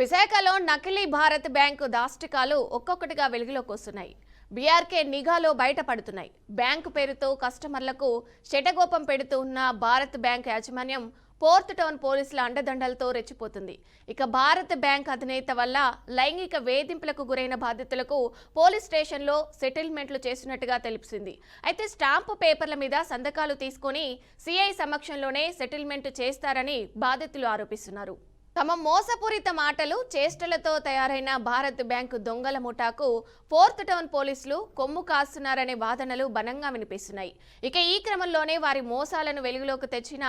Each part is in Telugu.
విశాఖలో నకిలీ భారత్ బ్యాంకు దాష్టికాలు ఒక్కొక్కటిగా వెలుగులోకి వస్తున్నాయి. బీఆర్కే నిఘాలో బయటపడుతున్నాయి. బ్యాంకు పేరుతో కస్టమర్లకు శటగోపం పెడుతూ ఉన్న భారత్ బ్యాంక్ యాజమాన్యం పోర్ట్ టౌన్ పోలీసుల అండదండలతో రెచ్చిపోతుంది. ఇక భారత్ బ్యాంక్ అధినేత వల్ల లైంగిక వేధింపులకు గురైన బాధితులకు పోలీస్ స్టేషన్లో సెటిల్మెంట్లు చేసినట్టుగా తెలిసింది. అయితే స్టాంపు పేపర్ల మీద సంతకాలు తీసుకొని సిఐ సమక్షంలోనే సెటిల్మెంట్ చేస్తారని బాధితులు ఆరోపిస్తున్నారు. తమ మోసపూరిత మాటలు చేష్టలతో తయారైన భారత్ బ్యాంకు దొంగల ముఠాకు పోర్ట్ టౌన్ పోలీసులు కొమ్ము కాస్తున్నారనే వాదనలు బలంగా వినిపిస్తున్నాయి. ఇక ఈ క్రమంలోనే వారి మోసాలను వెలుగులోకి తెచ్చిన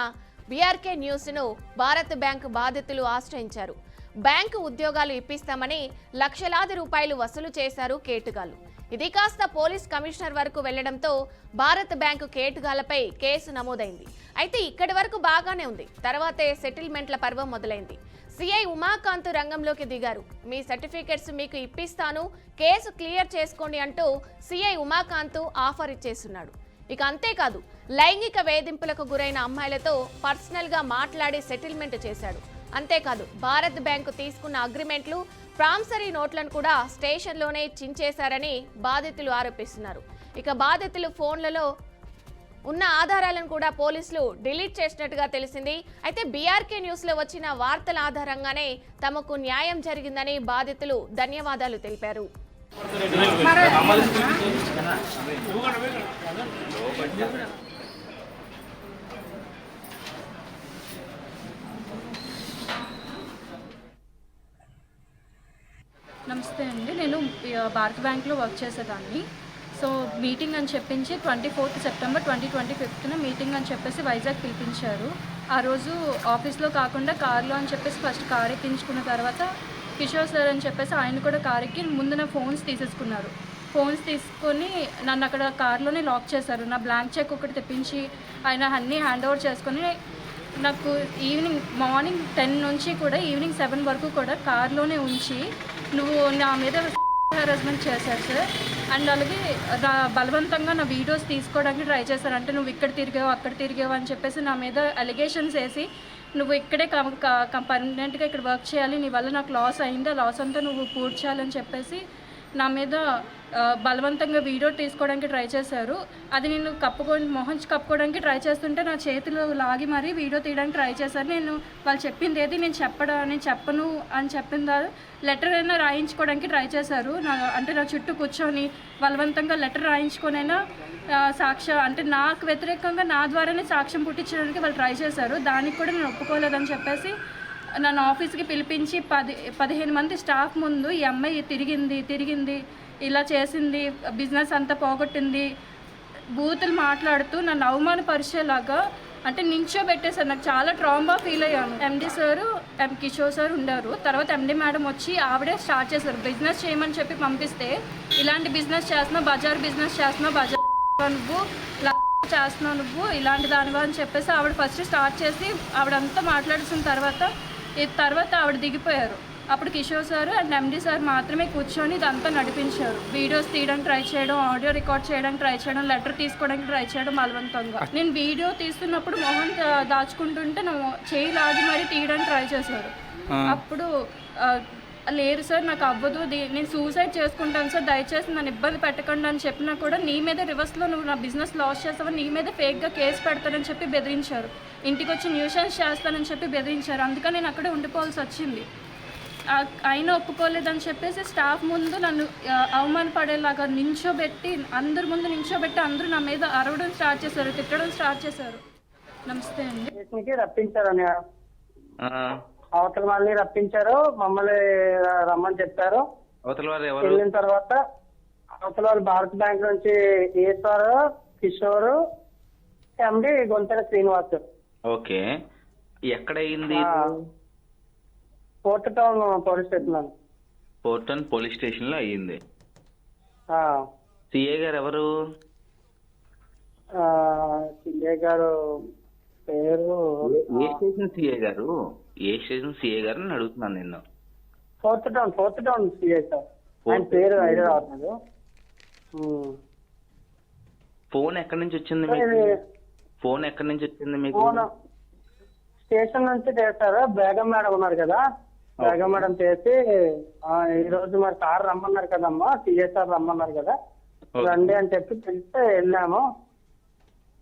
బీఆర్కే న్యూస్ ను భారత్ బ్యాంకు బాధితులు ఆశ్రయించారు. బ్యాంకు ఉద్యోగాలు ఇప్పిస్తామని లక్షలాది రూపాయలు వసూలు చేశారు కేటుగాళ్లు. ఇది కాస్త పోలీస్ కమిషనర్ వరకు వెళ్లడంతో భారత్ బ్యాంకు కేటుగాళ్లపై కేసు నమోదైంది. అయితే ఇక్కడి వరకు బాగానే ఉంది. తర్వాతే సెటిల్మెంట్ల పర్వం మొదలైంది. సిఐ ఉమాకాంత్ రంగంలోకి దిగారు. మీ సర్టిఫికెట్స్ మీకు ఇప్పిస్తాను, కేసు క్లియర్ చేసుకోండి అంటూ సిఐ ఉమాకాంత్ ఆఫర్ ఇచ్చేస్తున్నాడు. ఇక అంతేకాదు, లైంగిక వేధింపులకు గురైన అమ్మాయిలతో పర్సనల్ గా మాట్లాడి సెటిల్మెంట్ చేశాడు. అంతేకాదు, భారత్ బ్యాంకు తీసుకున్న అగ్రిమెంట్లు, ప్రామిసరీ నోట్లను కూడా స్టేషన్లోనే చించేశారని బాధితులు ఆరోపిస్తున్నారు. ఇక బాధితులు ఫోన్లలో ఉన్న ఆధారాలను కూడా పోలీసులు డిలీట్ చేసినట్టుగా తెలిసింది. అయితే బీఆర్కే న్యూస్ లో వచ్చిన వార్తల ఆధారంగానే తమకు న్యాయం జరిగిందని బాధితులు ధన్యవాదాలు తెలిపారు. నమస్తే అండి, నేను భారత్ బ్యాంక్లో వర్క్ చేసేదాన్ని. సో మీటింగ్ అని చెప్పించి 24th సెప్టెంబర్ 2025 మీటింగ్ అని చెప్పేసి వైజాగ్ పిలిపించారు. ఆ రోజు ఆఫీస్లో కాకుండా కార్లో అని చెప్పేసి ఫస్ట్ కార్ ఎక్కించుకున్న తర్వాత కిషోర్ సార్ అని చెప్పేసి ఆయన కూడా కార్ ఎక్కి ముందు నా ఫోన్స్ తీసేసుకున్నారు. ఫోన్స్ తీసుకొని నన్ను అక్కడ కార్లోనే లాక్ చేశారు. నా బ్లాంక్ చెక్ ఒకటి తెప్పించి ఆయన అన్నీ హ్యాండ్ ఓవర్ చేసుకొని నాకు మార్నింగ్ 10 నుంచి కూడా ఈవినింగ్ 7 వరకు కూడా కార్లోనే ఉంచి నువ్వు నా మీద హెరాస్మెంట్ చేశారు సార్. అండ్ అలాగే బలవంతంగా నా వీడియోస్ తీసుకోవడానికి ట్రై చేశారు. అంటే నువ్వు ఇక్కడ తిరిగావు అక్కడ తిరిగావు అని చెప్పేసి నా మీద అలిగేషన్స్ వేసి నువ్వు ఇక్కడే పర్మనెంట్గా ఇక్కడ వర్క్ చేయాలి, నీ వల్ల నాకు లాస్ అయింది, ఆ లాస్ అంతా నువ్వు పూడ్చేయాలని చెప్పేసి నా మీద బలవంతంగా వీడియో తీసుకోవడానికి ట్రై చేశారు. అది నేను మొహం కప్పుకోవడానికి ట్రై చేస్తుంటే నా చేతులు లాగి మరీ వీడియో తీయడానికి ట్రై చేశారు. వాళ్ళు చెప్పింది ఏది నేను చెప్పను అని చెప్పిందా లెటర్ అయినా రాయించుకోవడానికి ట్రై చేశారు. అంటే నా చుట్టూ కూర్చొని బలవంతంగా లెటర్ రాయించుకొనైనా అంటే నాకు వ్యతిరేకంగా నా ద్వారానే సాక్ష్యం పుట్టించడానికి వాళ్ళు ట్రై చేశారు. దానికి కూడా నేను ఒప్పుకోలేదని చెప్పేసి నన్ను ఆఫీస్కి పిలిపించి 15 మంది స్టాఫ్ ముందు ఈ అమ్మాయి తిరిగింది ఇలా చేసింది, బిజినెస్ అంతా పోగొట్టింది, బూతులు మాట్లాడుతూ నన్ను అవమానపరిచేలాగా అంటే నించోబెట్టేశారు. నాకు చాలా ట్రామా ఫీల్ అయ్యాను. ఎండి సారు కిషోర్ సార్ ఉండారు. తర్వాత ఎండి మేడం వచ్చి ఆవిడే స్టార్ట్ చేశారు. బిజినెస్ చేయమని చెప్పి పంపిస్తే ఇలాంటి బిజినెస్ చేస్తున్నావు, బజార్ బిజినెస్ చేస్తున్నావు, బజార్ నువ్వు ఇలాంటి దానివా అని చెప్పేసి ఆవిడ ఫస్ట్ స్టార్ట్ చేసి ఆవిడంతా మాట్లాడుతున్న తర్వాత ఆవిడ దిగిపోయారు. అప్పుడు Kishore sir and MD sir మాత్రమే కూర్చొని ఇదంతా నడిపించారు. వీడియోస్ తీయడానికి ట్రై చేయడం, ఆడియో రికార్డ్ చేయడానికి ట్రై చేయడం, లెటర్ తీసుకోవడానికి ట్రై చేయడం బలవంతంగా. నేను వీడియో తీస్తున్నప్పుడు మొహం దాచుకుంటుంటే చేయి లాగి మరీ తీయడానికి ట్రై చేశారు. అప్పుడు లేదు సార్ నాకు అవ్వదు, నేను సూసైడ్ చేసుకుంటాను సార్, దయచేసి నన్ను ఇబ్బంది పెట్టకండి అని చెప్పినా కూడా నీ మీద రివర్స్లో నువ్వు నా బిజినెస్ లాస్ చేస్తావని నీ మీద ఫేక్గా కేసు పెడతానని చెప్పి బెదిరించారు. ఇంటికి వచ్చి న్యూసెన్స్ చేస్తానని చెప్పి బెదిరించారు. అందుకని నేను అక్కడే ఉండిపోవాల్సి వచ్చింది. అయినా ఒప్పుకోలేదని చెప్పేసి స్టాఫ్ ముందు నన్ను అవమానపడేలాగా అందరి ముందు నించోబెట్టి అందరూ నా మీద అరవడం స్టార్ట్ చేశారు, తిట్టడం స్టార్ట్ చేశారు. నమస్తే అండి. రప్పించారని అవతల వాళ్ళని రప్పించారు, మమ్మల్ని రమ్మని చెప్పారు. వెళ్ళిన తర్వాత అవతల వాళ్ళు భారత్ బ్యాంక్ నుంచి ఈశ్వర్, కిషోర్, ఎండి గొంతెల శ్రీనివాస్. ఓకే, ఎక్కడ అయింది? Port town police station. Port town police station లో అయ్యింది. సిఏ గారు ఎవరు? సిఏ గారు పేరు ఏ స్టేషన్ సిఏ గారు? ఏ స్టేషన్ సిఏ గారు అని అడుగుతున్నాను నిన్ను. Port town CA sir. ఆయన పేరు ఐడియా రావట్లేదు. ఫోన్ ఎక్కడి నుంచి వచ్చింది మీకు? స్టేషన్ నుంచి చేస్తారా? బేగం మేడం ఉన్నారు కదా, రేఖ మేడం చేసి ఈ రోజు మరి సార్ రమ్మన్నారు కదమ్మా, సిఎస్ఆర్ రమ్మన్నారు కదా, రండి అని చెప్పి పిలిస్తే వెళ్ళాము.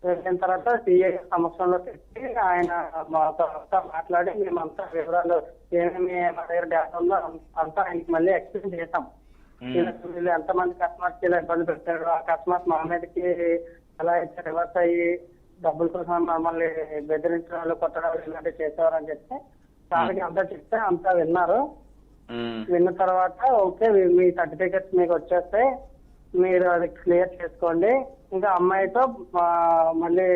వెళ్ళిన తర్వాత సిఏ సమక్షంలో పెట్టి ఆయన మాతో మాట్లాడి మేమంతా వివరాలు ఏమేమి మా దగ్గర డేటా ఉందో అంతా ఆయనకి మళ్ళీ ఎక్స్ప్లెయిన్ చేసాం. వీళ్ళు ఎంతమంది కస్టమర్స్ ఇలా ఇబ్బంది పెట్టారు, ఆ కస్టమర్స్ మా మీదకి ఎలా అయితే రివర్స్ అయ్యి డబ్బుల కోసం మమ్మల్ని బెదిరించడాలు కొట్టడాలు ఇలాంటివి చేసేవారు అని చెప్తే సార్కి అంతా చెప్తే అంతా విన్నారు. విన్న తర్వాత ఓకే మీ సర్టిఫికెట్స్ మీకు వచ్చేస్తే మీరు అది క్లియర్ చేసుకోండి. ఇంకా అమ్మాయితో మళ్ళీ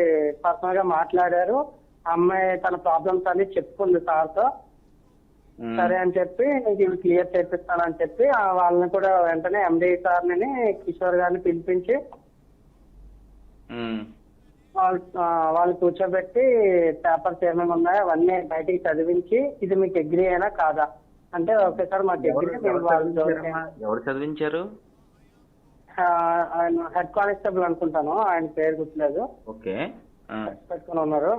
పర్సనల్ గా మాట్లాడారు. అమ్మాయి తన ప్రాబ్లమ్స్ అన్ని చెప్పుకుంది సార్తో. సరే అని చెప్పి ఇవి క్లియర్ చేపిస్తానని చెప్పి వాళ్ళని కూడా వెంటనే ఎండి సార్ని కిషోర్ గారిని పిలిపించి వాళ్ళు కూర్చోబెట్టి పేపర్స్ ఏమేమి ఉన్నాయో అవన్నీ బయటికి చదివించి ఇది మీకు అగ్రీ అయినా కాదా అంటే ఓకే సార్ మాకు అగ్రీ. ఎవరు చదివించారు? ఆయన హెడ్ కానిస్టేబుల్ అనుకుంటాను, ఆయన పేరు గుర్తులేదు. ఓకే, పెట్టుకుని ఉన్నారు.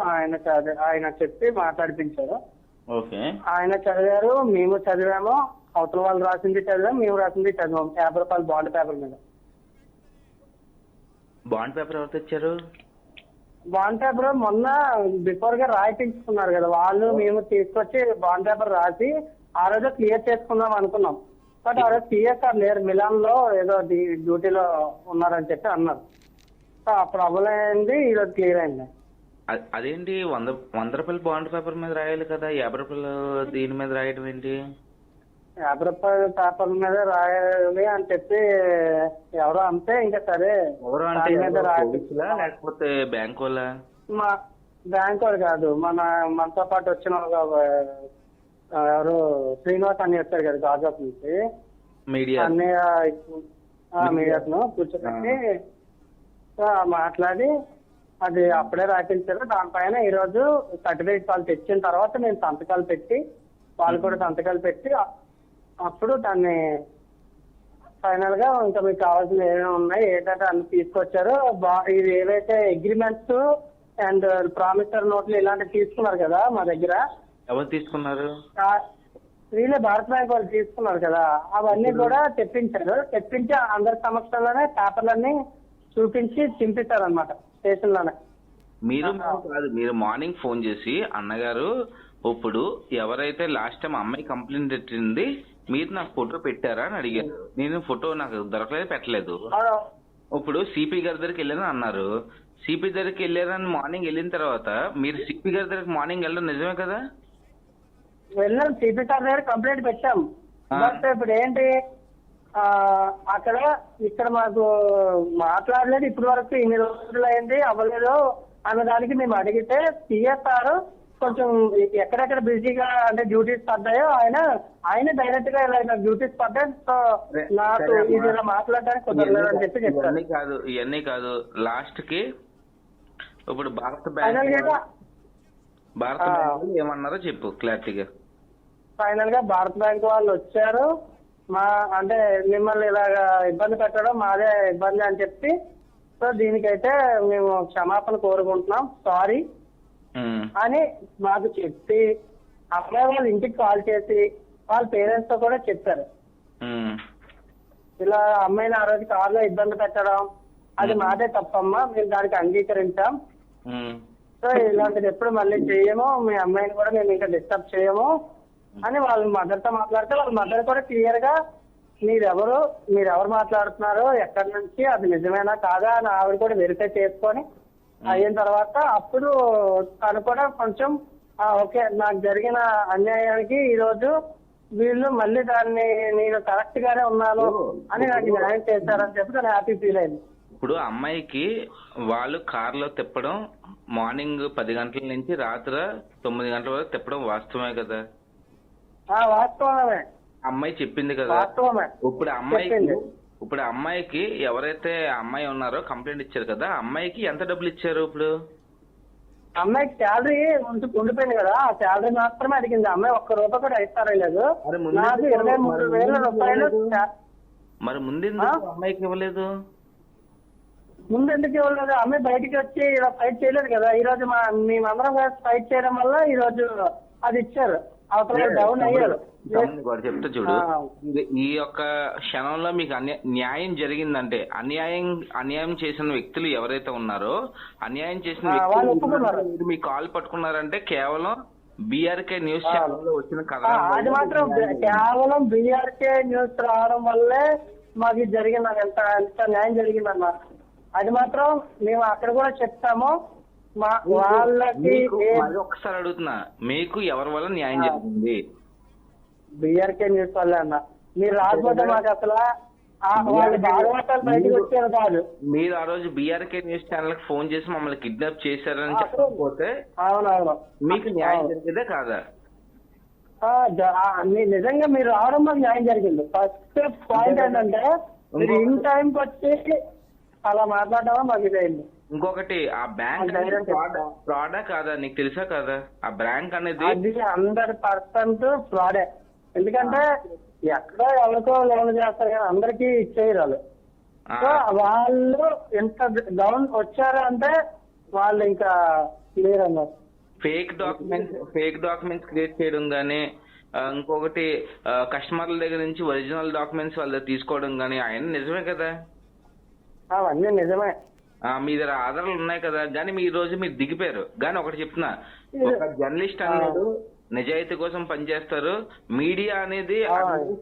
ఆయన చెప్పి మాట్లాడిపించారు. ఓకే, ఆయన చదివారు, మేము చదివాము. అవతల వాళ్ళు రాసింది చదివాము, మేము రాసింది చదివాము. 50 రూపాయలు బాండ్ పేపర్ మీద. బాండ్ పేపర్ ఎవరు తెచ్చారు? బాండ్ పేపర్ మొన్న బిఫోర్ గా రాయించుకున్నారు కదా వాళ్ళు, మేము తీసుకొచ్చి బాండ్ పేపర్ రాసి ఆ రోజు క్లియర్ చేసుకుందాం అనుకున్నాం. బట్ ఆ రోజు సిఎస్ఆర్ లేరు, మిలాన్ లో ఏదో డ్యూటీలో ఉన్నారని చెప్పి అన్నారు. సో అప్పుడు అవ్వలేంది, ఈ రోజు క్లియర్ అయింది. అదేంటి 100 రూపాయలు బాండ్ పేపర్ మీద రాయాలి కదా, 50 రూపాయలు దీని మీద రాయడం ఏంటి? 50 రూపాయల పేపర్ మీద రాయాలి అని చెప్పి ఎవరో అంతే. ఇంకా సరే ఎవరు అంటే లేకపోతే బ్యాంక్ వాళ్ళ? మా బ్యాంక్ వాళ్ళు కాదు, మనతో పాటు వచ్చిన ఎవరు శ్రీనివాస్ అని వచ్చారు కదా గాజాప్ నుంచి, మీడియా మీడియాను కూర్చోబెట్టి మాట్లాడి అది అప్పుడే రాయించారు. దానిపైన ఈ రోజు సర్టిఫికేట్ వాళ్ళు తెచ్చిన తర్వాత నేను సంతకాలు పెట్టి వాళ్ళు కూడా సంతకాలు పెట్టి అప్పుడు దాన్ని ఫైనల్ గా ఇంకా మీకు కావాల్సిన ఏమేమి ఉన్నాయి ఏంటంటే అన్ని తీసుకొచ్చారు. ఇది ఏవైతే అగ్రిమెంట్స్ అండ్ ప్రామిసర్ నోట్లు ఇలాంటివి తీసుకున్నారు కదా మా దగ్గర. ఎవరు తీసుకున్నారు? వీళ్ళే భారత బ్యాంక్ వాళ్ళు తీసుకున్నారు కదా, అవన్నీ కూడా తెప్పించారు. తెప్పించి అందరి సమక్షంలోనే పేపర్లన్నీ చూపించి చింపిస్తారు అనమాట స్టేషన్ లోనే. మీరు కాదు, మీరు మార్నింగ్ ఫోన్ చేసి అన్నగారు ఇప్పుడు ఎవరైతే లాస్ట్ టైం అమ్మాయి కంప్లైంట్ పెట్టింది మీరు నాకు ఫోటో పెట్టారా అని అడిగారు. నేను ఫోటో నాకు దొరకలేదు, పెట్టలేదు. ఇప్పుడు సిపి గారి దగ్గరికి వెళ్ళాను అన్నారు. సిపి దగ్గరికి వెళ్ళారని మార్నింగ్ వెళ్ళిన తర్వాత మీరు సిపి గారి దగ్గరికి మార్నింగ్ వెళ్ళడం నిజమే కదా? వెళ్ళాం, సిపి సార్ దగ్గర కంప్లైంట్ పెట్టాం. బట్ ఇప్పుడు ఏంటి అక్కడ ఇక్కడ మాకు మాట్లాడలేదు ఇప్పటి వరకు, ఇన్ని రోజులు అయింది అవ్వలేదు అన్నదానికి మేము అడిగితే సిఎస్ఆర్ కొంచెం ఎక్కడెక్కడ బిజీగా అంటే డ్యూటీస్ పడ్డాయో ఆయన డైరెక్ట్ గా ఇలా డ్యూటీస్ పడ్డాయి, సో నాకు ఇది ఇలా మాట్లాడడానికి కుదరలేదు అని చెప్పి చెప్పారు. ఇవన్నీ కాదు లాస్ట్ కి ఇప్పుడు భారత బ్యాంక్ ఏమన్నారో చెప్పు క్లారిటీగా. ఫైనల్ గా భారత బ్యాంక్ వాళ్ళు వచ్చారు, అంటే మిమ్మల్ని ఇలాగా ఇబ్బంది పెట్టడం మాదే ఇబ్బంది అని చెప్పి, సో దీనికైతే మేము క్షమాపణ కోరుకుంటున్నాం, సారీ అని మాకు చెప్పి అమ్మాయి వాళ్ళ ఇంటికి కాల్ చేసి వాళ్ళ పేరెంట్స్ తో కూడా చెప్పారు. ఇలా అమ్మాయిని ఆ రోజు కార్లో ఇబ్బంది పెట్టడం అది మాదే తప్పమ్మా, మేము దానికి అంగీకరించాం. సో ఇలాంటిది ఎప్పుడు మళ్ళీ చేయము, మీ అమ్మాయిని కూడా మేము ఇంకా డిస్టర్బ్ చేయము అని వాళ్ళ మదర్ తో మాట్లాడితే వాళ్ళ మదర్ కూడా క్లియర్ గా మీరెవరు మాట్లాడుతున్నారో ఎక్కడి నుంచి అది నిజమేనా కాదా అని ఆవిడ కూడా వెరిఫై చేసుకొని అయిన తర్వాత అప్పుడు తను కూడా కొంచెం ఓకే నాకు జరిగిన అన్యాయానికి ఈ రోజు వీళ్ళు మళ్ళీ దాన్ని నేను కరెక్ట్ గానే ఉన్నాను అని నాకు న్యాయం చేశారని చెప్పి తను హ్యాపీ ఫీల్ అయింది. ఇప్పుడు అమ్మాయికి వాళ్ళు కార్లో తిప్పడం మార్నింగ్ 10 గంటల నుంచి రాత్రి 9 గంటల వరకు తిప్పడం వాస్తవమే కదా? వాస్తవమే, అమ్మాయి చెప్పింది కదా. ఇప్పుడు అమ్మాయికి ఎవరైతే అమ్మాయి ఉన్నారో కంప్లైంట్ ఇచ్చారు కదా, అమ్మాయికి ఎంత డబ్బులు ఇచ్చారు? ఇప్పుడు అమ్మాయికి శాలరీ ఉండిపోయింది కదా, ఆ శాలరీ మాత్రమే అడిగింది. అమ్మాయి ఒక్క రూపాయి కూడా ఇస్తారలేదు. నాకు 23,000 రూపాయలు. మరి ముందు అమ్మాయికి ఇవ్వలేదు? ముందు ఎందుకు ఇవ్వలేదు? అమ్మాయి బయటికి వచ్చి ఇలా ఫైట్ చేయలేదు కదా. ఈ రోజు మేమందరం ఫైట్ చేయడం వల్ల ఈ రోజు అది ఇచ్చారు. అవతల డౌన్ అయ్యారు. వాడు చెప్తా చూడు, ఈ యొక్క క్షణంలో మీకు న్యాయం జరిగిందంటే అన్యాయం చేసిన వ్యక్తులు ఎవరైతే ఉన్నారో, అన్యాయం చేసిన వ్యక్తులు మీ కాల్ పట్టుకున్నారంటే కేవలం బీఆర్కే న్యూస్ ఛానల్ లో వచ్చిన కథ. అది మాత్రం కేవలం బీఆర్కే న్యూస్ రావడం వల్లే మాకు జరిగింది, ఎంత న్యాయం జరిగిందన్న. అది మాత్రం మేము అక్కడ కూడా చెప్తాము. వాళ్ళకి ఒకసారి అడుగుతున్నా, మీకు ఎవరి వల్ల న్యాయం జరిగింది? బీఆర్కే న్యూస్ వల్లే అన్న. మీరు రాకపోతే మాకు అసలు వాళ్ళు భాగవతాలు బయటకు వచ్చేది కాదు. మీరు ఆ రోజు బీఆర్కే న్యూస్ ఛానల్ కి ఫోన్ చేసి మమ్మల్ని కిడ్నాప్ చేశారని చెప్పకపోతే అవునవును మీకు న్యాయం జరిగేదే కాదా? నిజంగా మీరు రావడం మాకు న్యాయం జరిగింది. ఫస్ట్ పాయింట్ ఏంటంటే మీరు ఇన్ టైంకి వచ్చి అలా మాట్లాడడం మాకు ఇదైంది. ఇంకొకటి, ఆ బ్యాంక్ ఫ్రాడా కాదా నీకు తెలుసా కదా? ఆ బ్యాంక్ అనేది 100% ఫ్రాడే. ఎందుకంటే ఎక్కడో ఎవరికో లోన్ చేస్తారు కానీ అందరికీ ఇచ్చేయరు వాళ్ళు. సో వాళ్ళు ఎంత డౌన్ వచ్చారు అంటే వాళ్ళు ఇంకా క్లియర్ అన్నారు. ఫేక్ డాక్యుమెంట్స్ క్రియేట్ చేయడం కానీ, ఇంకొకటి కస్టమర్ల దగ్గర నుంచి ఒరిజినల్ డాక్యుమెంట్స్ వాళ్ళ తీసుకోవడం కానీ ఆయన నిజమే కదా? అవన్నీ నిజమే. మీ దగ్గర ఆధారాలు ఉన్నాయి కదా, కానీ ఈ రోజు మీరు దిగిపోయారు. కానీ ఒకటి చెప్తున్నా, ఒక జర్నలిస్ట్ అన్నాడు నిజాయితీ కోసం పనిచేస్తారు, మీడియా అనేది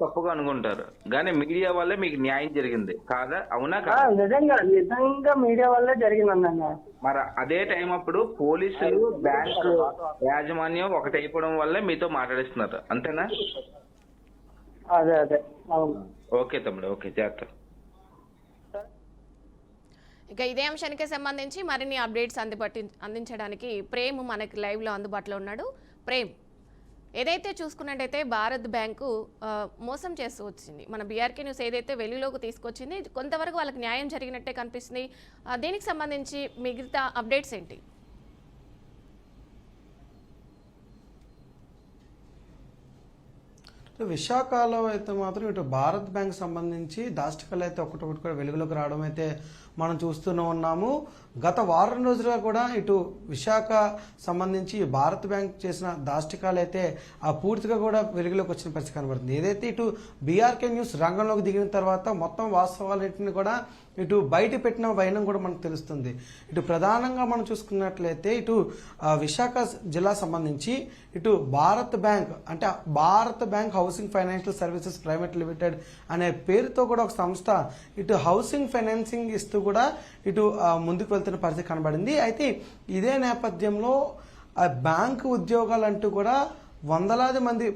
తప్పుగా అనుకుంటారు, కానీ మీడియా వల్లే మీకు న్యాయం జరిగింది కాదా? అవునా కాదా? నిజంగా మీడియా వల్లే జరిగిందన్న. మరి అదే టైం అప్పుడు పోలీసులు బ్యాంకు యాజమాన్యం ఒకటైపోవడం వల్లే మీతో మాట్లాడిస్తున్నారు, అంతేనా? అదే అదే అవును. ఓకే తమ్ముడు, ఓకే, జాగ్రత్త. ఇక ఇదే అంశానికి సంబంధించి మరిన్ని అప్డేట్స్ అందించడానికి ప్రేమ్ మనకి లైవ్లో అందుబాటులో ఉన్నాడు. ప్రేమ్, ఏదైతే చూసుకున్నట్టయితే భారత్ బ్యాంకు మోసం చేస్తూ వచ్చింది, మన బీఆర్కే న్యూస్ ఏదైతే వెలుగులోకి తీసుకొచ్చింది కొంతవరకు వాళ్ళకి న్యాయం జరిగినట్టే కనిపిస్తుంది. దీనికి సంబంధించి మిగతా అప్డేట్స్ ఏంటి? విశాఖలో అయితే మాత్రం ఇటు భారత్ బ్యాంక్ సంబంధించి దాష్టికాలు అయితే ఒకటి కూడా వెలుగులోకి రావడం అయితే మనం చూస్తూనే ఉన్నాము. గత వారం రోజులుగా కూడా ఇటు విశాఖ సంబంధించి భారత్ బ్యాంక్ చేసిన దాష్టికాలు అయితే పూర్తిగా కూడా వెలుగులోకి వచ్చిన పరిస్థితి కనబడుతుంది. ఏదైతే ఇటు బీఆర్కే న్యూస్ రంగంలోకి దిగిన తర్వాత మొత్తం వాస్తవాలన్నింటినీ కూడా ఇటు బయట పెట్టిన వైనం కూడా మనకు తెలుస్తుంది. ఇటు ప్రధానంగా మనం చూసుకున్నట్లయితే ఇటు విశాఖ జిల్లా సంబంధించి ఇటు భారత్ బ్యాంక్ అంటే Bharat bank housing financial services private limited అనే పేరుతో కూడా ఒక సంస్థ ఇటు హౌసింగ్ ఫైనాన్సింగ్ ఇస్తూ కూడా ఇటు ముందుకు వెళ్తున్న పరిస్థితి కనబడింది. అయితే ఇదే నేపథ్యంలో బ్యాంకు ఉద్యోగాలంటూ కూడా వందలాది మంది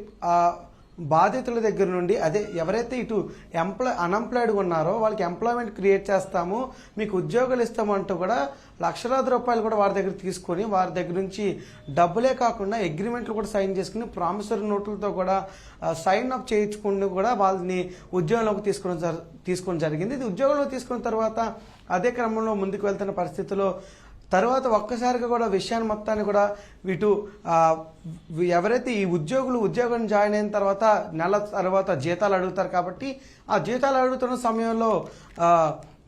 బాధితుల దగ్గర నుండి అదే ఎవరైతే ఇటు అన్ఎంప్లాయిడ్గా ఉన్నారో వాళ్ళకి ఎంప్లాయ్మెంట్ క్రియేట్ చేస్తాము, మీకు ఉద్యోగాలు ఇస్తాము అంటూ కూడా లక్షలాది రూపాయలు కూడా వారి దగ్గర తీసుకొని వారి దగ్గర నుంచి డబ్బులే కాకుండా అగ్రిమెంట్లు కూడా సైన్ చేసుకుని ప్రామిసరీ నోట్లతో కూడా సైన్ అప్ చేయించుకుని కూడా వాళ్ళని ఉద్యోగంలోకి తీసుకోవడం జరిగింది. ఇది ఉద్యోగంలోకి తీసుకున్న తర్వాత అదే క్రమంలో ముందుకు వెళ్తున్న పరిస్థితిలో తర్వాత ఒక్కసారిగా కూడా విషయాన్ని మొత్తాన్ని కూడా ఇటు ఎవరైతే ఈ ఉద్యోగం జాయిన్ అయిన తర్వాత నెల తర్వాత జీతాలు అడుగుతారు కాబట్టి ఆ జీతాలు అడుగుతున్న సమయంలో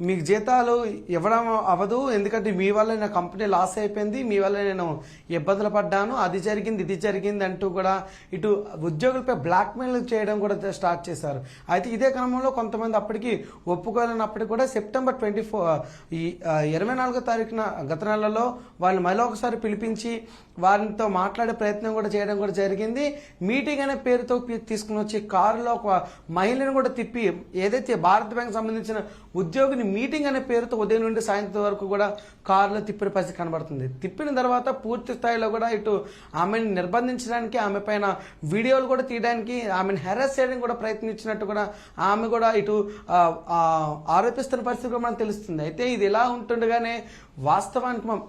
మీకు జీతాలు ఇవ్వడం అవ్వదు, ఎందుకంటే మీ వల్ల నా కంపెనీ లాస్ అయిపోయింది, మీ వల్ల నేను ఇబ్బందులు పడ్డాను, అది జరిగింది ఇది జరిగింది అంటూ కూడా ఇటు ఉద్యోగులపై బ్లాక్మెయిల్ చేయడం కూడా స్టార్ట్ చేశారు. అయితే ఇదే క్రమంలో కొంతమంది అప్పటికి ఒప్పుకోలేనప్పటికీ కూడా సెప్టెంబర్ 24వ తారీఖున గత నెలలో వాళ్ళు మళ్ళీ ఒకసారి పిలిపించి వారితో మాట్లాడే ప్రయత్నం కూడా చేయడం కూడా జరిగింది. మీటింగ్ అనే పేరుతో తీసుకుని వచ్చి కారులో ఒక మహిళను కూడా తిప్పి ఏదైతే భారత్ బ్యాంక్ సంబంధించిన ఉద్యోగిని మీటింగ్ అనే పేరుతో ఉదయం నుండి సాయంత్రం వరకు కూడా కారులో తిప్పిన పరిస్థితి కనబడుతుంది. తిప్పిన తర్వాత పూర్తి స్థాయిలో కూడా ఇటు ఆమెను నిర్బంధించడానికి, ఆమె పైన వీడియోలు కూడా తీయడానికి, ఆమెను హెరాస్ చేయడానికి కూడా ప్రయత్నించినట్టు కూడా ఆమె కూడా ఇటు ఆరోపిస్తున్న పరిస్థితి కూడా మనకు తెలుస్తుంది. అయితే ఇది ఇలా ఉంటుండగానే వాస్తవానికి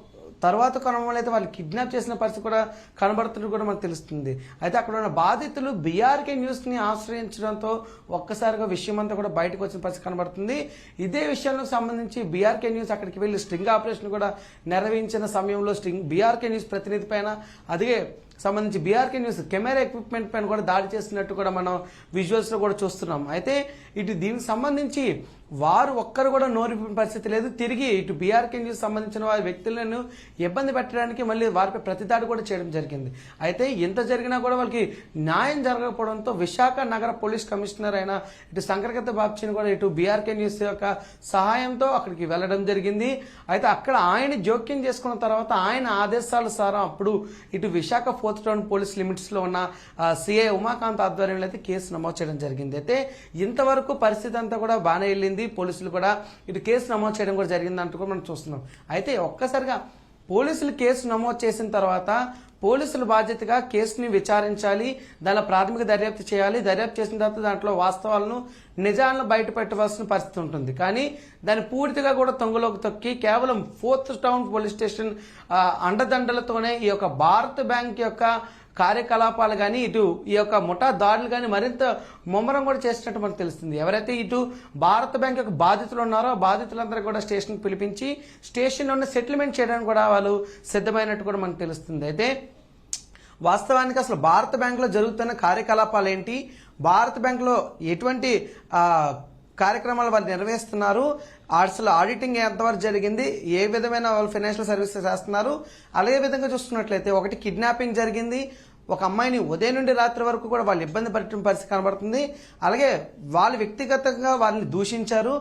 తర్వాత క్రమంలో అయితే వాళ్ళు కిడ్నాప్ చేసిన పరిస్థితి కూడా కనబడుతున్నట్టు కూడా మనకు తెలుస్తుంది. అయితే అక్కడ ఉన్న బాధితులు బీఆర్కే న్యూస్ని ఆశ్రయించడంతో ఒక్కసారిగా విషయం అంతా కూడా బయటకు వచ్చిన పరిస్థితి కనబడుతుంది. ఇదే విషయానికి సంబంధించి బీఆర్కే న్యూస్ అక్కడికి వెళ్ళి స్ట్రింగ్ ఆపరేషన్ కూడా నిర్వహించిన సమయంలో బీఆర్కే న్యూస్ ప్రతినిధి పైన అదే సంబంధించి బీఆర్కే న్యూస్ కెమెరా ఎక్విప్మెంట్ పైన కూడా దాడి చేస్తున్నట్టు కూడా మనం విజువల్స్ లో కూడా చూస్తున్నాం. అయితే ఇటు దీనికి సంబంధించి వారు ఒక్కరు కూడా నోరిపిన పరిస్థితి లేదు. తిరిగి ఇటు బీఆర్కే న్యూస్ సంబంధించిన వారి వ్యక్తులను ఇబ్బంది పెట్టడానికి మళ్ళీ వారిపై ప్రతిదాడి కూడా చేయడం జరిగింది. అయితే ఇంత జరిగినా కూడా వాళ్ళకి న్యాయం జరగకపోవడంతో విశాఖ నగర పోలీస్ కమిషనర్ అయిన ఇటు శంకరగత బాబ్జీని కూడా ఇటు బీఆర్కే న్యూస్ యొక్క సహాయంతో అక్కడికి వెళ్ళడం జరిగింది. అయితే అక్కడ ఆయన జోక్యం చేసుకున్న తర్వాత ఆయన ఆదేశాల సారం అప్పుడు ఇటు Visakha 4th town police limits లో ఉన్న సిఐ ఉమాకాంత్ ఆధ్వర్యంలో అయితే కేసు నమోదు చేయడం జరిగింది. అయితే ఇంతవరకు పరిస్థితి అంతా కూడా బాగానే వెళ్ళింది. పోలీసులు కూడా ఇటు కేసు నమోదు చేయడం కూడా జరిగింది అంటూ కూడా మనం చూస్తున్నాం. అయితే ఒక్కసారిగా పోలీసులు కేసు నమోదు చేసిన తర్వాత పోలీసుల బాధ్యతగా కేసుని విచారించాలి, దానిలో ప్రాథమిక దర్యాప్తు చేయాలి. దర్యాప్తు చేసిన తర్వాత దాంట్లో వాస్తవాలను నిజాలను బయట పెట్టవలసిన పరిస్థితి ఉంటుంది. కానీ దాన్ని పూర్తిగా కూడా తొంగలోకి తొక్కి కేవలం 4th టౌన్ పోలీస్ స్టేషన్ అండదండలతోనే ఈ యొక్క భారత్ బ్యాంక్ యొక్క కార్యకలాపాలు కానీ ఇటు ఈ యొక్క ముఠా దాడులు కానీ మరింత ముమ్మరం కూడా చేసినట్టు మనకు తెలుస్తుంది. ఎవరైతే ఇటు భారత బ్యాంక్ యొక్క బాధితులు ఉన్నారో బాధితులందరూ కూడా స్టేషన్కి పిలిపించి స్టేషన్లోనే సెటిల్మెంట్ చేయడానికి కూడా వాళ్ళు సిద్ధమైనట్టు కూడా మనకు తెలుస్తుంది. అయితే వాస్తవానికి అసలు భారత బ్యాంకులో జరుగుతున్న కార్యకలాపాలు ఏంటి, భారత బ్యాంకులో ఎటువంటి కార్యక్రమాలు వాళ్ళు నిర్వహిస్తున్నారు, అసలు ఆడిటింగ్ ఎంతవరకు జరిగింది, ఏ విధమైన వాళ్ళు ఫైనాన్షియల్ సర్వీసెస్ చేస్తున్నారు, అలాగే విధంగా చూసుకున్నట్లయితే ఒకటి కిడ్నాపింగ్ జరిగింది, ఒక అమ్మాయిని ఉదయం నుండి రాత్రి వరకు కూడా వాళ్ళు ఇబ్బంది పడటం పరిస్థితి కనబడుతుంది. అలాగే వాళ్ళు వ్యక్తిగతంగా వాళ్ళని దూషించారు.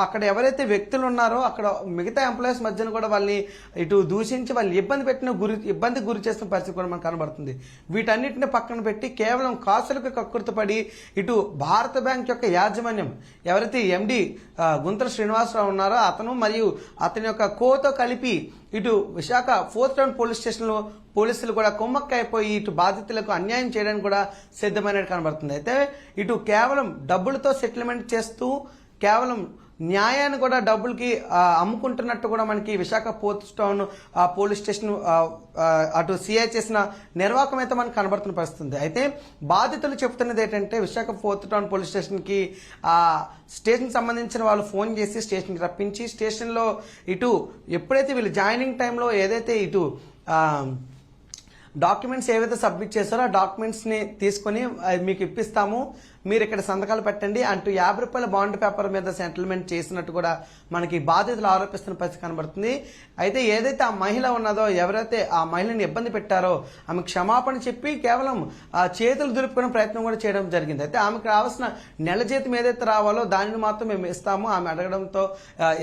అక్కడ ఎవరైతే వ్యక్తులు ఉన్నారో అక్కడ మిగతా ఎంప్లాయీస్ మధ్యన కూడా వాళ్ళని ఇటు దూషించి వాళ్ళు ఇబ్బంది గురి చేస్తున్న పరిస్థితి కూడా మనకు కనబడుతుంది. వీటన్నిటిని పక్కన పెట్టి కేవలం కాసులకు కక్కుర్తిపడి ఇటు భారత బ్యాంక్ యొక్క యాజమాన్యం ఎవరైతే ఎండి గుంతల శ్రీనివాసరావు ఉన్నారో అతను మరియు అతని యొక్క కోతో కలిపి ఇటు విశాఖ 4th టౌన్ పోలీస్ స్టేషన్లో పోలీసులు కూడా కుమ్మక్కైపోయి ఇటు బాధితులకు అన్యాయం చేయడానికి కూడా సిద్ధమైనట్టు కనబడుతుంది. అయితే ఇటు కేవలం డబ్బులతో సెటిల్మెంట్ చేస్తూ కేవలం న్యాయాన్ని కూడా డబ్బులకి అమ్ముకుంటున్నట్టు కూడా మనకి Visakha 4th town police station అటు సిఐ చేసిన నిర్వాహకం అయితే మనకు కనబడుతున్న పరిస్థితుంది. అయితే బాధితులు చెప్తున్నది ఏంటంటే విశాఖ 4th టౌన్ పోలీస్ స్టేషన్కి స్టేషన్ సంబంధించిన వాళ్ళు ఫోన్ చేసి స్టేషన్కి రప్పించి స్టేషన్లో ఇటు ఎప్పుడైతే వీళ్ళు జాయినింగ్ టైంలో ఏదైతే ఇటు డాక్యుమెంట్స్ ఏవైతే సబ్మిట్ చేశారో ఆ డాక్యుమెంట్స్ని తీసుకొని మీకు ఇప్పిస్తాము, మీరు ఇక్కడ సంతకాలు పెట్టండి అంటూ 50 రూపాయల బాండ్ పేపర్ మీద సెటిల్మెంట్ చేసినట్టు కూడా మనకి బాధితులు ఆరోపిస్తున్న పరిస్థితి కనబడుతుంది. అయితే ఏదైతే ఆ మహిళ ఉన్నదో ఎవరైతే ఆ మహిళని ఇబ్బంది పెట్టారో ఆమె క్షమాపణ చెప్పి కేవలం చేతులు దులుపుకునే ప్రయత్నం కూడా చేయడం జరిగింది. అయితే ఆమెకు రావాల్సిన నెల జీతం ఏదైతే రావాలో దానిని మాత్రం మేము ఇస్తాము, ఆమె అడగడంతో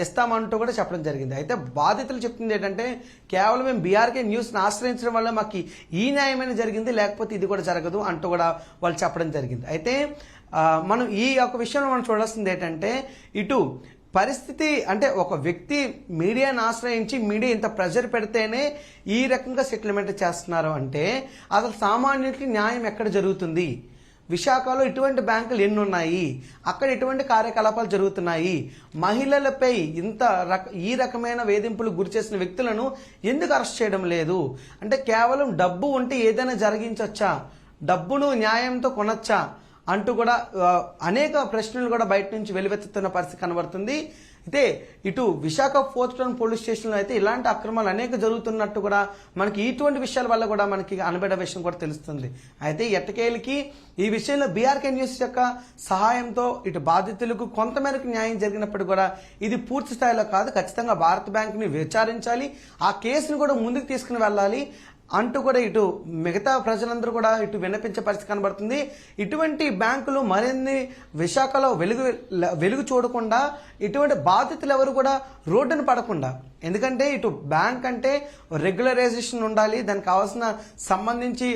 ఇస్తామంటూ కూడా చెప్పడం జరిగింది. అయితే బాధితులు చెప్తుంది ఏంటంటే కేవలం మేము బీఆర్కే న్యూస్ని ఆశ్రయించడం వల్ల మాకు ఈ న్యాయమైన జరిగింది, లేకపోతే ఇది కూడా జరగదు అంటూ కూడా వాళ్ళు చెప్పడం జరిగింది. అయితే మనం ఈ యొక్క విషయంలో మనం చూడాల్సింది ఏంటంటే ఇటు పరిస్థితి అంటే ఒక వ్యక్తి మీడియాను ఆశ్రయించి మీడియా ఇంత ప్రెషర్ పెడితేనే ఈ రకంగా సెటిల్మెంట్ చేస్తున్నారు అంటే అసలు సామాన్యుడికి న్యాయం ఎక్కడ జరుగుతుంది? విశాఖలో ఇటువంటి బ్యాంకులు ఎన్ని ఉన్నాయి, అక్కడ ఇటువంటి కార్యకలాపాలు జరుగుతున్నాయి, మహిళలపై ఈ రకమైన వేధింపులు గురి చేసిన వ్యక్తులను ఎందుకు అరెస్ట్ చేయడం లేదు? అంటే కేవలం డబ్బు ఉంటే ఏదైనా జరిగించవచ్చా, డబ్బును న్యాయంతో కొనొచ్చా అంటూ కూడా అనేక ప్రశ్నలు కూడా బయట నుంచి వెలువెత్తుతున్న పరిస్థితి కనబడుతుంది. అయితే ఇటు విశాఖ 4th టౌన్ పోలీస్ స్టేషన్లో అయితే ఇలాంటి అక్రమాలు అనేక జరుగుతున్నట్టు కూడా మనకి ఇటువంటి విషయాల వల్ల కూడా మనకి అనబడే విషయం కూడా తెలుస్తుంది. అయితే ఎట్టకేలకి ఈ విషయంలో బీఆర్కే న్యూస్ యొక్క సహాయంతో ఇటు బాధితులకు కొంతమేరకు న్యాయం జరిగినప్పుడు కూడా ఇది పూర్తి స్థాయిలో కాదు, ఖచ్చితంగా భారత బ్యాంకుని విచారించాలి, ఆ కేసును కూడా ముందుకు తీసుకుని వెళ్ళాలి అంటూ కూడా ఇటు మిగతా ప్రజలందరూ కూడా ఇటు విన్నపించే పరిస్థితి కనబడుతుంది. ఇటువంటి బ్యాంకులు మరిన్ని విశాఖలో వెలుగు చూడకుండా ఇటువంటి బాధితులు ఎవరు కూడా రోడ్డును పడకుండా, ఎందుకంటే ఇటు బ్యాంక్ అంటే రెగ్యులరైజేషన్ ఉండాలి, దానికి కావాల్సిన సంబంధించి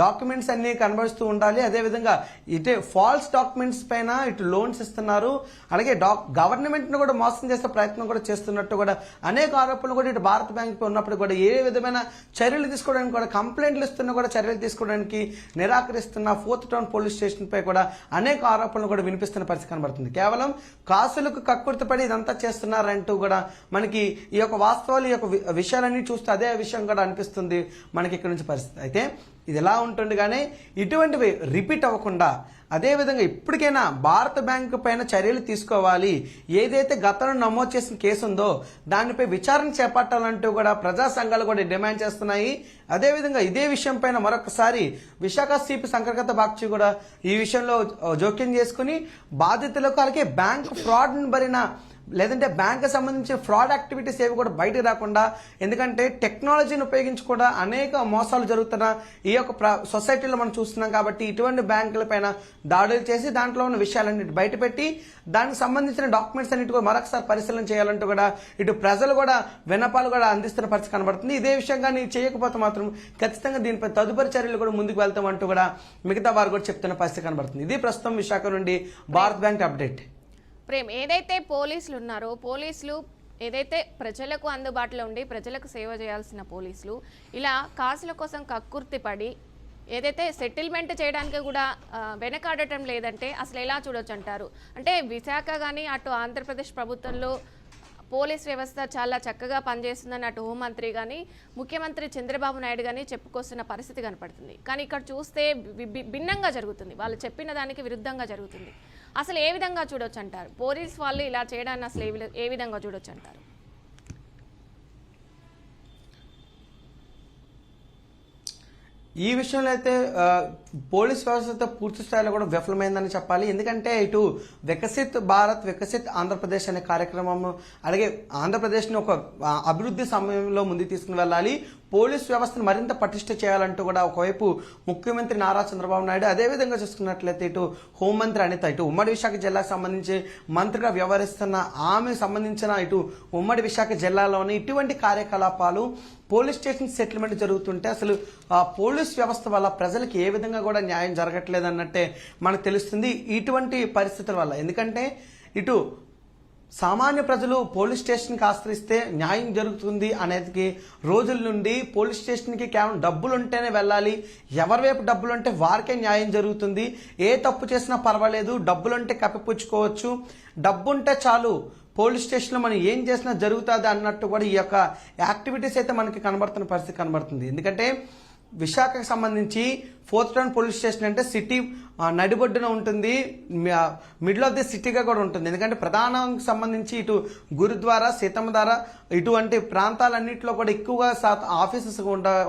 డాక్యుమెంట్స్ అన్ని కనబరుస్తూ ఉండాలి. అదేవిధంగా ఇటు ఫాల్స్ డాక్యుమెంట్స్ పైన ఇటు లోన్స్ ఇస్తున్నారు, అలాగే గవర్నమెంట్ను కూడా మోసం చేసే ప్రయత్నం కూడా చేస్తున్నట్టు కూడా అనేక ఆరోపణలు కూడా ఇటు భారత బ్యాంక్ పై ఉన్నప్పుడు కూడా ఏ విధమైన చర్యలు తీసుకోవడానికి కూడా కంప్లైంట్లు ఇస్తున్నా కూడా చర్యలు తీసుకోవడానికి నిరాకరిస్తున్న 4th టౌన్ పోలీస్ స్టేషన్ పై కూడా అనేక ఆరోపణలు కూడా వినిపిస్తున్న పరిస్థితి కనబడుతుంది. కేవలం కాసులకు కక్కుర్తిపడి ఇదంతా చేస్తున్నారంటూ కూడా మనకి మనకి ఈ యొక్క వాస్తవాలు ఈ యొక్క విషయాలన్నీ చూస్తే అదే విషయం కూడా అనిపిస్తుంది మనకి ఇక్కడ నుంచి పరిస్థితి. అయితే ఇది ఎలా ఉంటుండగానే ఇటువంటివి రిపీట్ అవ్వకుండా అదేవిధంగా ఇప్పటికైనా భారత బ్యాంకు పైన చర్యలు తీసుకోవాలి, ఏదైతే గతంలో నమోదు చేసిన కేసు ఉందో దానిపై విచారణ చేపట్టాలంటూ కూడా ప్రజా సంఘాలు కూడా డిమాండ్ చేస్తున్నాయి. అదేవిధంగా ఇదే విషయం పైన మరొకసారి విశాఖ సిపి శంకరగత బాగ్చి కూడా ఈ విషయంలో జోక్యం చేసుకుని బాధితులకు అలాగే బ్యాంక్ ఫ్రాడ్ బరిన లేదంటే బ్యాంకు సంబంధించిన ఫ్రాడ్ యాక్టివిటీస్ ఏవి కూడా బయటకు రాకుండా, ఎందుకంటే టెక్నాలజీని ఉపయోగించి కూడా అనేక మోసాలు జరుగుతున్న ఈ యొక్క సొసైటీలో మనం చూస్తున్నాం. కాబట్టి ఇటువంటి బ్యాంకుల పైన దాడులు చేసి దాంట్లో ఉన్న విషయాలన్నిటి బయటపెట్టి దానికి సంబంధించిన డాక్యుమెంట్స్ అన్నిటి కూడా మరొకసారి పరిశీలన చేయాలంటూ కూడా ఇటు ప్రజలు కూడా విన్నపాలు కూడా అందిస్తున్న పరిస్థితి కనబడుతుంది. ఇదే విషయంగా నేను చేయకపోతే మాత్రం ఖచ్చితంగా దీనిపై తదుపరి చర్యలు కూడా ముందుకు వెళ్తామంటూ కూడా మిగతా వారు కూడా చెప్తున్న పరిస్థితి కనబడుతుంది. ఇది ప్రస్తుతం విశాఖ నుండి భారత్ బ్యాంక్ అప్డేట్. ప్రేమ్, ఏదైతే పోలీసులు ఉన్నారో పోలీసులు ఏదైతే ప్రజలకు అందుబాటులో ఉండి ప్రజలకు సేవ చేయాల్సిన పోలీసులు ఇలా కాసుల కోసం కక్కుర్తి పడి ఏదైతే సెటిల్మెంట్ చేయడానికి కూడా వెనకాడటం లేదంటే అసలు ఎలా చూడొచ్చు అంటారు? అంటే విశాఖ కానీ అటు ఆంధ్రప్రదేశ్ ప్రభుత్వంలో పోలీస్ వ్యవస్థ చాలా చక్కగా పనిచేస్తుందని అటు హోంమంత్రి కానీ ముఖ్యమంత్రి చంద్రబాబు నాయుడు కానీ చెప్పుకొస్తున్న పరిస్థితి కనపడుతుంది. కానీ ఇక్కడ చూస్తే భిన్నంగా జరుగుతుంది, వాళ్ళు చెప్పిన దానికి విరుద్ధంగా జరుగుతుంది. అసలు ఏ విధంగా చూడొచ్చు అంటారు? పోలీస్ వాళ్ళు ఇలా చేయడాన్ని అసలు ఏ విధంగా చూడొచ్చు అంటారు? ఈ విషయంలో అయితే పోలీస్ వ్యవస్థతో పూర్తి స్థాయిలో కూడా విఫలమైందని చెప్పాలి. ఎందుకంటే ఇటు వికసిత్ భారత్ వికసిత్ ఆంధ్రప్రదేశ్ అనే కార్యక్రమం అలాగే ఆంధ్రప్రదేశ్ని ఒక అభివృద్ధి సమయంలో ముందుకు తీసుకుని వెళ్ళాలి, పోలీస్ వ్యవస్థను మరింత పటిష్ట చేయాలంటూ కూడా ఒకవైపు ముఖ్యమంత్రి నారా చంద్రబాబు నాయుడు, అదేవిధంగా చూసుకున్నట్లయితే ఇటు హోంమంత్రి అనిత ఇటు ఉమ్మడి విశాఖ జిల్లాకు సంబంధించి మంత్రిగా వ్యవహరిస్తున్న ఆమె సంబంధించిన ఇటు ఉమ్మడి విశాఖ జిల్లాలోని ఇటువంటి కార్యకలాపాలు పోలీస్ స్టేషన్ సెటిల్మెంట్ జరుగుతుంటే అసలు పోలీస్ వ్యవస్థ వల్ల ప్రజలకు ఏ విధంగా కూడా న్యాయం జరగట్లేదు అన్నట్టే మనకు తెలుస్తుంది ఇటువంటి పరిస్థితుల వల్ల. ఎందుకంటే ఇటు సామాన్య ప్రజలు పోలీస్ స్టేషన్కి ఆశ్రయిస్తే న్యాయం జరుగుతుంది అనేది రోజుల నుండి పోలీస్ స్టేషన్కి కేవలం డబ్బులుంటేనే వెళ్ళాలి, ఎవరి వైపు డబ్బులుంటే వారికే న్యాయం జరుగుతుంది, ఏ తప్పు చేసినా పర్వాలేదు, డబ్బులుంటే కప్పిపుచ్చుకోవచ్చు, డబ్బుంటే చాలు పోలీస్ స్టేషన్లో మనం ఏం చేసినా జరుగుతుంది అన్నట్టు కూడా ఈ యొక్క యాక్టివిటీస్ అయితే మనకి కనబడుతున్న పరిస్థితి కనబడుతుంది. ఎందుకంటే విశాఖకు సంబంధించి 4th టౌన్ పోలీస్ స్టేషన్ అంటే సిటీ నడిబొడ్డున ఉంటుంది, మిడిల్ ఆఫ్ ది సిటీగా కూడా ఉంటుంది. ఎందుకంటే ప్రధానానికి సంబంధించి ఇటు గురుద్వారా సీతమ్మధార ఇటువంటి ప్రాంతాలన్నింటిలో కూడా ఎక్కువగా ఆఫీసెస్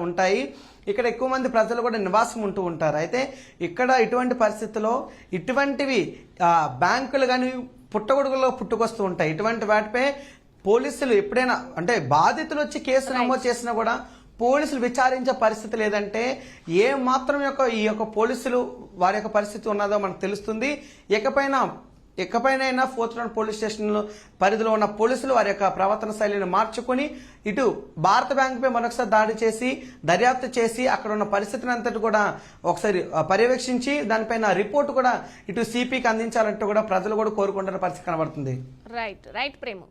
ఉంటాయి. ఇక్కడ ఎక్కువ మంది ప్రజలు కూడా నివాసం ఉంటూ ఉంటారు. అయితే ఇక్కడ ఇటువంటి పరిస్థితుల్లో ఇటువంటివి బ్యాంకులు కానీ పుట్టగొడుగులో పుట్టుకొస్తూ ఉంటాయి. ఇటువంటి వాటిపై పోలీసులు ఎప్పుడైనా అంటే బాధితులు వచ్చి కేసు నమోదు చేసినా కూడా పోలీసులు విచారించే పరిస్థితి లేదంటే ఏ మాత్రం ఈ యొక్క పోలీసులు వారి యొక్క పరిస్థితి ఉన్నదో మనకు తెలుస్తుంది. ఇకపైనైనా 4th టౌన్ పోలీస్ స్టేషన్ పరిధిలో ఉన్న పోలీసులు వారి యొక్క ప్రవర్తన శైలిని మార్చుకుని ఇటు భారత బ్యాంకుపై మరొకసారి దాడి చేసి దర్యాప్తు చేసి అక్కడ ఉన్న పరిస్థితిని అంతటి కూడా ఒకసారి పర్యవేక్షించి దానిపైన రిపోర్టు కూడా ఇటు సిపికి అందించాలంటూ కూడా ప్రజలు కూడా కోరుకుంటున్న పరిస్థితి కనబడుతుంది. రైట్ ప్రేమ.